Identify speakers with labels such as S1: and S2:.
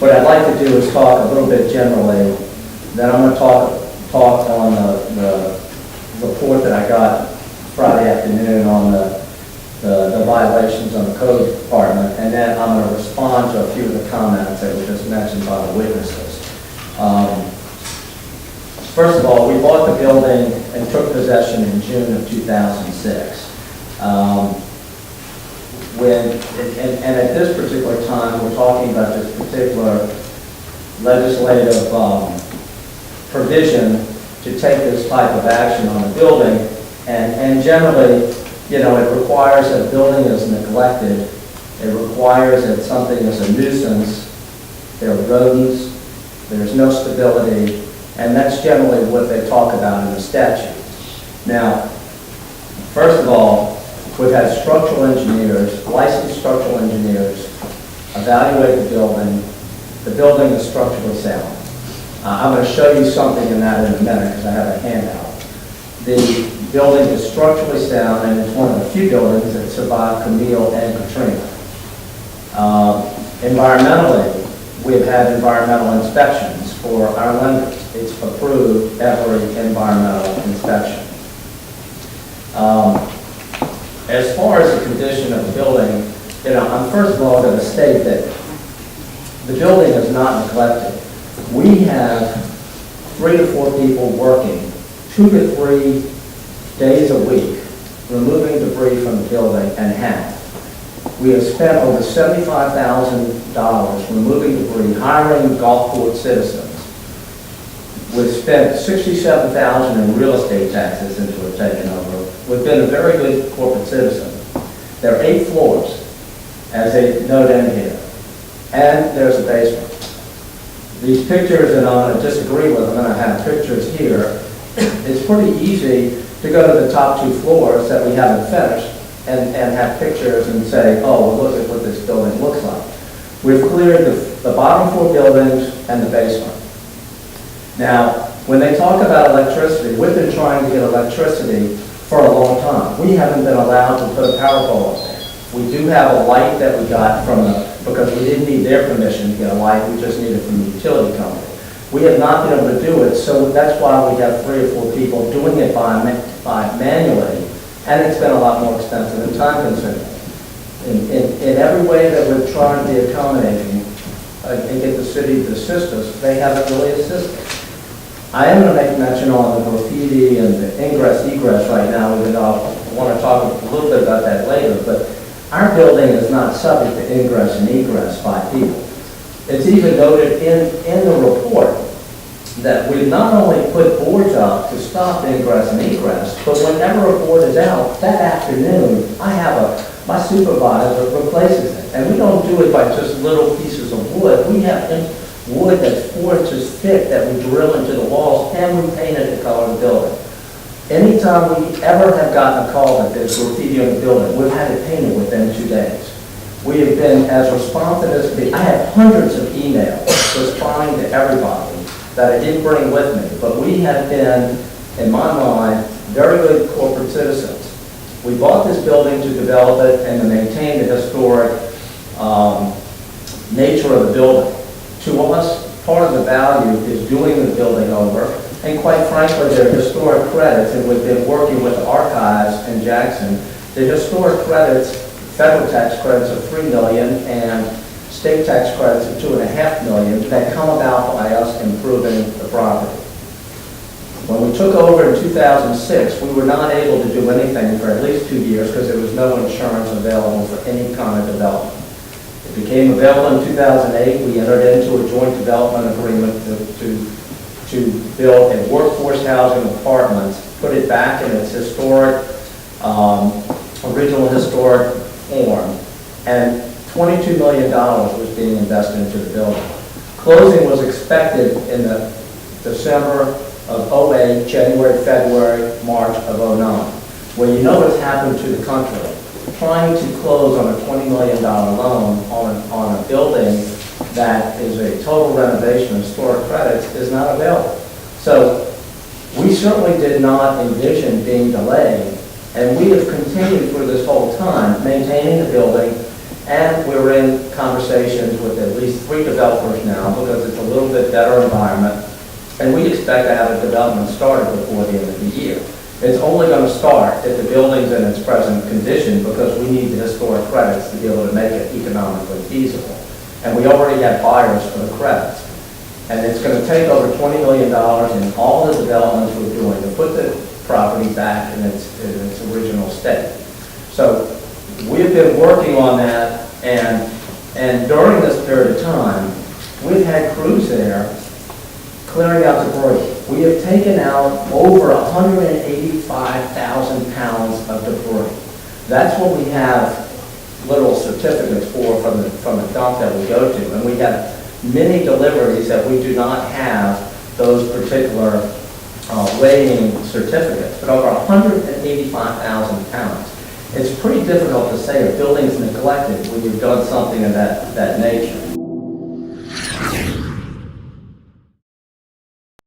S1: What I'd like to do is talk a little bit generally, then I'm going to talk on the report that I got Friday afternoon on the violations on the code department, and then I'm going to respond to a few of the comments that were just mentioned by the witnesses. First of all, we bought the building and took possession in June of 2006. And at this particular time, we're talking about this particular legislative provision to take this type of action on a building, and generally, you know, it requires that a building is neglected. It requires that something is a nuisance. There are rodents. There's no stability. And that's generally what they talk about in the statute. Now, first of all, we've had structural engineers, licensed structural engineers, evaluate the building. The building is structurally sound. I'm going to show you something in that in a minute because I have a handout. The building is structurally sound, and it's one of the few buildings that survived Camille and Katrina. Environmentally, we've had environmental inspections for our lenders. It's approved every environmental inspection. As far as the condition of the building, you know, I'm first of all going to state that the building is not neglected. We have 3 to 4 people working 2 to 3 days a week removing debris from the building and have. We have spent over $75,000 removing debris, hiring Gulfport citizens. We've spent $67,000 in real estate taxes since we've taken over. We've been a very good corporate citizen. There are 8 floors, as they note in here, and there's a basement. These pictures, and I'm going to disagree with them, and I have pictures here. It's pretty easy to go to the top 2 floors that we haven't finished and have pictures and say, oh, well, look at what this building looks like. We've cleared the bottom 4 buildings and the basement. Now, when they talk about electricity, we've been trying to get electricity for a long time. We haven't been allowed to put a power pole up there. We do have a light that we got from because we didn't need their permission to get a light, we just needed it from the utility company. We have not been able to do it, so that's why we have 3 or 4 people doing it by manually, and it's been a lot more expensive and time consuming. In every way that we've tried to be accommodating and get the city to assist us, they haven't really assisted. I am going to make mention on the graffiti and the ingress-egress right now, even though I want to talk a little bit about that later, but our building is not subject to ingress and egress by people. It's even noted in the report that we not only put boards up to stop ingress and egress, but whenever a board is out, that afternoon, my supervisor replaces it. And we don't do it by just little pieces of wood. We have wood that's 4 inches thick that we drill into the walls, and we paint it the color of the building. Anytime we ever have gotten a call that there's graffiti on the building, we've had it painted within 2 days. We have been as responsive as can be. I have hundreds of emails responding to everybody that I didn't bring with me, but we have been, in my mind, very good corporate citizens. We bought this building to develop it and to maintain the historic nature of the building. To us, part of the value is doing the building over, and quite frankly, there are historic credits, and we've been working with the archives in Jackson. The historic credits, federal tax credits of $3 million and state tax credits of $2.5 million that come about by us improving the property. When we took over in 2006, we were not able to do anything for at least 2 years because there was no insurance available for any kind of development. It became available in 2008. We entered into a joint development agreement to build a workforce housing apartments, put it back in its historic, original historic form, and $22 million was being invested into the building. Closing was expected in the December of 08, January, February, March of 09. Well, you know what's happened to the country. Trying to close on a $20 million loan on a building that is a total renovation of historic credits is not available. So we certainly did not envision being delayed, and we have continued for this whole time maintaining the building And we're in conversations with at least 3 developers now because it's a little bit better environment. And we expect to have a development started before the end of the year. It's only going to start if the building's in its present condition because we need the historic credits to be able to make it economically feasible. And we already have buyers for the credits. And it's going to take over $20 million in all the developments we're doing to put the property back in its original state. So we've been working on that, and during this period of time, we've had crews there clearing out debris. We have taken out over 185,000 pounds of debris. That's what we have little certificates for from the dump that we go to. And we have many deliveries that we do not have those particular weighing certificates, but over 185,000 pounds. It's pretty difficult to say a building's neglected when you've done something of that nature.